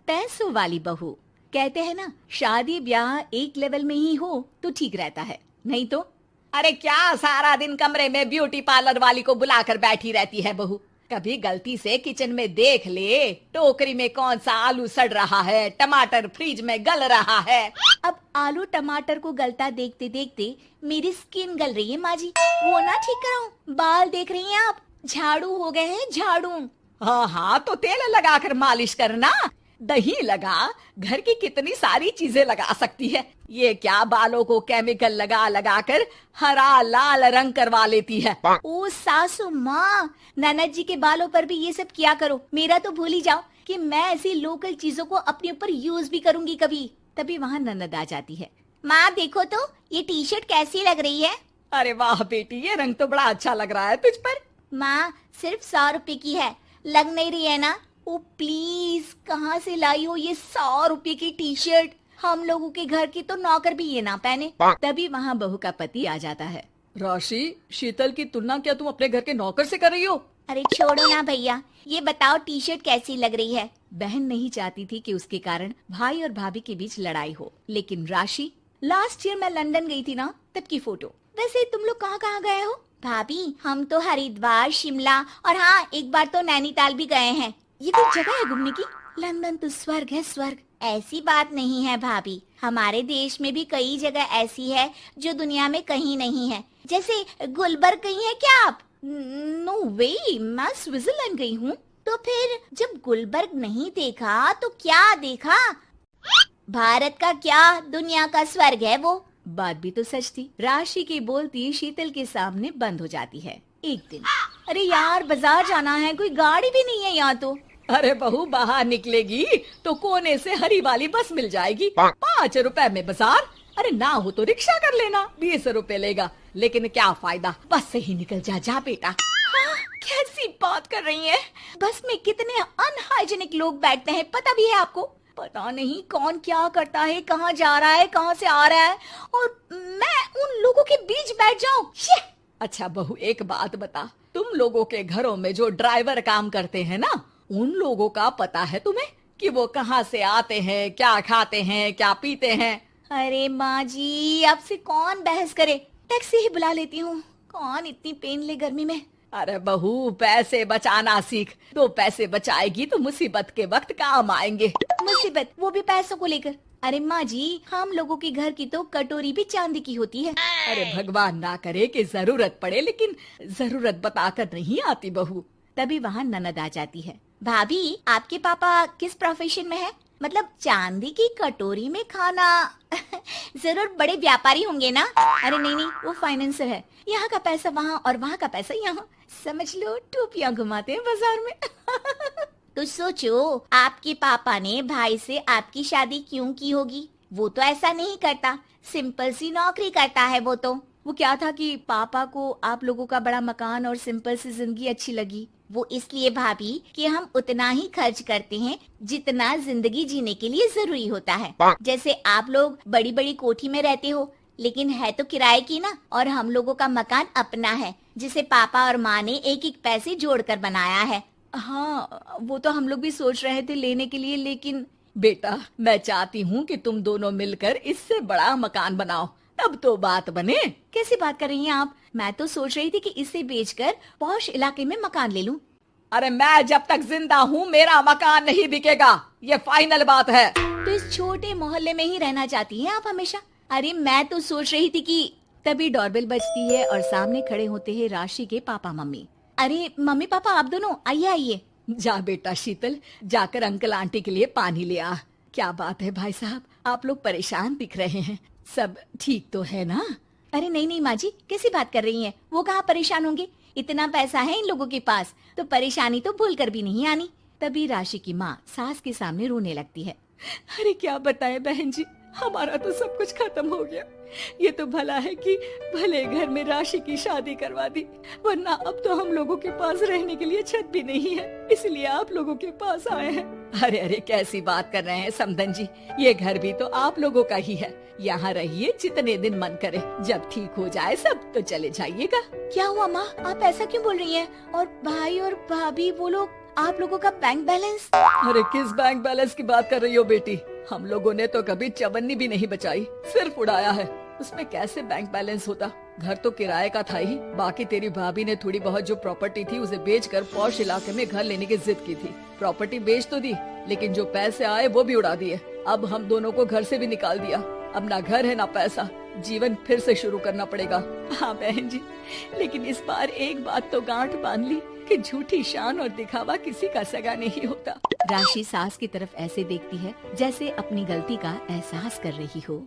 पैसों वाली बहू। कहते हैं ना, शादी ब्याह एक लेवल में ही हो तो ठीक रहता है, नहीं तो अरे क्या सारा दिन कमरे में ब्यूटी पार्लर वाली को बुलाकर बैठी रहती है बहू। कभी गलती से किचन में देख ले टोकरी में कौन सा आलू सड़ रहा है, टमाटर फ्रिज में गल रहा है। अब आलू टमाटर को गलता देखते देखते मेरी स्किन गल रही है माँ जी, वो ना ठीक कराऊं। बाल देख रही हैं आप, झाड़ू हो गए हैं झाड़ू। हाँ हाँ, तो तेल लगाकर मालिश करना, दही लगा, घर की कितनी सारी चीजें लगा सकती है। ये क्या बालों को केमिकल लगा लगा कर हरा लाल रंग करवा लेती है। ओ सासू माँ, ननद जी के बालों पर भी ये सब किया करो। मेरा तो भूल ही जाओ कि मैं ऐसी लोकल चीजों को अपने ऊपर यूज भी करूंगी कभी। तभी वहाँ ननद आ जाती है। माँ देखो तो ये टी शर्ट कैसी लग रही है। अरे वाह बेटी, ये रंग तो बड़ा अच्छा लग रहा है तुझ पर। माँ सिर्फ 100 रुपए की है, लग नहीं रही है ना। ओ प्लीज, कहाँ से लाई हो ये 100 रुपए की टी शर्ट। हम लोगों के घर की तो नौकर भी ये ना पहने। तभी वहाँ बहू का पति आ जाता है। राशि, शीतल की तुलना क्या तुम अपने घर के नौकर से कर रही हो? अरे छोड़ो ना भैया, ये बताओ टी शर्ट कैसी लग रही है। बहन नहीं चाहती थी कि उसके कारण भाई और भाभी के बीच लड़ाई हो, लेकिन राशि, लास्ट ईयर मैं लंदन गई थी ना, तब की फोटो। वैसे तुम लोग कहाँ कहाँ गए हो? भाभी हम तो हरिद्वार, शिमला और हाँ एक बार तो नैनीताल भी गए हैं। ये कोई जगह है घूमने की? लंदन तो स्वर्ग है, स्वर्ग। ऐसी बात नहीं है भाभी, हमारे देश में भी कई जगह ऐसी है जो दुनिया में कहीं नहीं है। जैसे गुलबर्ग गई हैं क्या आप? नो वे, मैं स्विट्जरलैंड गई हूँ। तो फिर जब गुलबर्ग नहीं देखा तो क्या देखा? भारत का क्या, दुनिया का स्वर्ग है वो। बात भी तो सच थी। राशि की बोलती शीतल के सामने बंद हो जाती है। एक दिन, अरे यार बाजार जाना है, कोई गाड़ी भी नहीं है यहाँ तो। अरे बहू, बाहर निकलेगी तो कोने से हरी वाली बस मिल जाएगी। 5 रुपए में बाजार। अरे ना हो तो रिक्शा कर लेना, 20 रुपए लेगा। लेकिन क्या फायदा, बस से ही निकल जा बेटा। हाँ, कैसी बात कर रही है? बस में कितने अनहाइजीनिक लोग बैठते हैं, पता भी है आपको? पता नहीं कौन क्या करता है, कहाँ जा रहा है, कहाँ से आ रहा है, और मैं उन लोगों के बीच बैठ जाऊं। अच्छा बहू, एक बात बता, तुम लोगों के घरों में जो ड्राइवर काम करते हैं ना, उन लोगों का पता है तुम्हें कि वो कहाँ से आते हैं, क्या खाते हैं, क्या पीते हैं? अरे माँ जी, आपसे कौन बहस करे, टैक्सी ही बुला लेती हूँ। कौन इतनी पेन ले गर्मी में। अरे बहू, पैसे बचाना सीख, तो पैसे बचाएगी तो मुसीबत के वक्त काम आएंगे। मुसीबत, वो भी पैसों को लेकर? अरे माँ जी, हम लोगों के घर की तो कटोरी भी चांदी की होती है। अरे भगवान ना करे कि जरूरत पड़े, लेकिन जरूरत बताकर नहीं आती बहू। तभी वहाँ ननद आ जाती है। भाभी, आपके पापा किस प्रोफेशन में है? मतलब चांदी की कटोरी में खाना। जरूर बड़े व्यापारी होंगे ना? अरे नहीं नहीं, वो फाइनेंसर है। यहाँ का पैसा वहाँ और वहाँ का पैसा यहाँ, समझ लो टोपियाँ घुमाते हैं बाजार में। तो सोचो, आपके पापा ने भाई से आपकी शादी क्यों की होगी? वो तो ऐसा नहीं करता, सिंपल सी नौकरी करता है वो तो। वो क्या था कि पापा को आप लोगों का बड़ा मकान और सिंपल सी जिंदगी अच्छी लगी। वो इसलिए भाभी कि हम उतना ही खर्च करते हैं जितना जिंदगी जीने के लिए जरूरी होता है। जैसे आप लोग बड़ी बड़ी कोठी में रहते हो, लेकिन है तो किराए की ना, और हम लोगों का मकान अपना है, जिसे पापा और माँ ने एक एक पैसे जोड़कर बनाया है। हाँ, वो तो हम लोग भी सोच रहे थे लेने के लिए, लेकिन बेटा मैं चाहती हूँ कि तुम दोनों मिलकर इससे बड़ा मकान बनाओ, तब तो बात बने। कैसी बात कर रही हैं आप? मैं तो सोच रही थी कि इसे बेचकर पॉश इलाके में मकान ले लूं। अरे मैं जब तक जिंदा हूँ मेरा मकान नहीं बिकेगा, ये फाइनल बात है। तो इस छोटे मोहल्ले में ही रहना चाहती हैं आप हमेशा? अरे मैं तो सोच रही थी कि। तभी डोरबेल बजती है और सामने खड़े होते हैं राशि के पापा मम्मी। अरे मम्मी पापा, आप दोनों आइए आइए। जा बेटा शीतल, जाकर अंकल आंटी के लिए पानी ले आ। क्या बात है भाई साहब, आप लोग परेशान दिख रहे हैं, सब ठीक तो है ना? अरे नहीं नहीं माँ जी, कैसी बात कर रही हैं? वो कहाँ परेशान होंगे, इतना पैसा है इन लोगों के पास, तो परेशानी तो भूल कर भी नहीं आनी। तभी राशि की माँ सास के सामने रोने लगती है। अरे क्या बताएं बहन जी, हमारा तो सब कुछ खत्म हो गया। ये तो भला है कि भले घर में राशि की शादी करवा दी, वरना अब तो हम लोगों के पास रहने के लिए छत भी नहीं है, इसलिए आप लोगों के पास आए हैं। अरे अरे कैसी बात कर रहे हैं समधन जी, ये घर भी तो आप लोगों का ही है, यहाँ रहिए जितने दिन मन करे, जब ठीक हो जाए सब तो चले जाइएगा। क्या हुआ माँ, आप ऐसा क्यों बोल रही हैं? और भाई और भाभी वो लोग आप लोगों का बैंक बैलेंस? अरे किस बैंक बैलेंस की बात कर रही हो बेटी? हम लोगों ने तो कभी चवन्नी भी नहीं बचाई, सिर्फ उड़ाया है। उसमें कैसे बैंक बैलेंस होता? घर तो किराए का था ही। बाकी तेरी भाभी ने थोड़ी बहुत जो प्रॉपर्टी थी उसे बेचकर पॉश इलाके में घर लेने की जिद की थी। प्रॉपर्टी बेच तो दी, लेकिन जो पैसे आए वो भी उड़ा दिए। अब हम दोनों को घर से भी निकाल दिया। अब ना घर है ना पैसा, जीवन फिर से शुरू करना पड़ेगा। हाँ बहन जी, लेकिन इस बार एक बात तो गांठ बांध ली कि झूठी शान और दिखावा किसी का सगा नहीं होता। राशि सास की तरफ ऐसे देखती है जैसे अपनी गलती का एहसास कर रही हो।